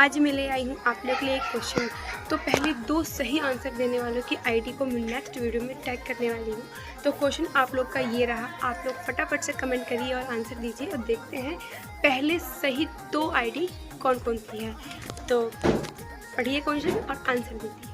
आज मैं ले आई हूँ आप लोग के लिए एक क्वेश्चन। तो पहले 2 सही आंसर देने वालों की आईडी को मैं नेक्स्ट वीडियो में टैग करने वाली हूँ। तो क्वेश्चन आप लोग का ये रहा, आप लोग फटाफट से कमेंट करिए और आंसर दीजिए और देखते हैं पहले सही 2 आईडी कौन कौन सी है। तो पढ़िए क्वेश्चन और आंसर दीजिए।